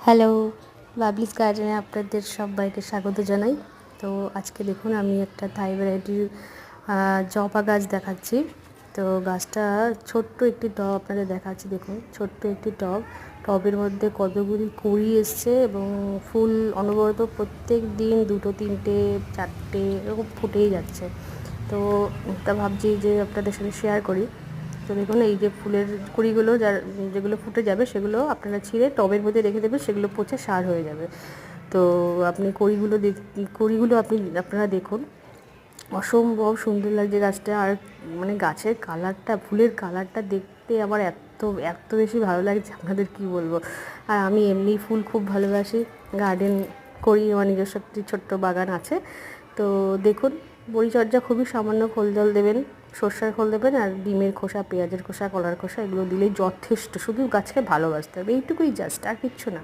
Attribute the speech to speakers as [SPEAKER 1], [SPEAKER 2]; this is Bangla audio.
[SPEAKER 1] হ্যালো, বাবলিস গার্ডেনে আপনাদের সবাইকে স্বাগত জানাই। তো আজকে দেখুন আমি একটা থাই ভ্যারাইটির জবা গাছ দেখাচ্ছি। তো গাছটা ছোট্ট একটি টব আপনাদের দেখাচ্ছি। দেখুন ছোট্ট একটি টবের মধ্যে কতগুলি কুঁড়ি এসছে এবং ফুল অনবরত প্রত্যেক দিন 2, 3, 4 এরকম ফুটেই যাচ্ছে। তো তা ভাবছি যে আপনাদের সাথে শেয়ার করি। তো দেখুন এই যে ফুলের কুঁড়িগুলো যেগুলো ফুটে যাবে সেগুলো আপনারা ছিঁড়ে টবের মধ্যে রেখে দেবেন, সেগুলো পচে সার হয়ে যাবে। তো আপনি কুঁড়িগুলো আপনারা দেখুন, অসম্ভব সুন্দর লাগছে গাছটা। আর মানে গাছের কালারটা, ফুলের কালারটা দেখতে আমার এত এত বেশি ভালো লাগছে আপনাদের কি বলবো। আর আমি এমনি ফুল খুব ভালোবাসি, গার্ডেন করি, আমার নিজস্ব একটি ছোট্ট বাগান আছে। তো দেখুন পরিচর্যা খুবই সামান্য, খোল জল দেবেন, সর্ষের খোল দেবেন, আর ডিমের খোসা, পেঁয়াজের খোসা, কলার খোসা এগুলো দিলেই যথেষ্ট। শুধু গাছকে ভালোবাসতে হবে, এইটুকুই জাস্ট, আর কিচ্ছু না।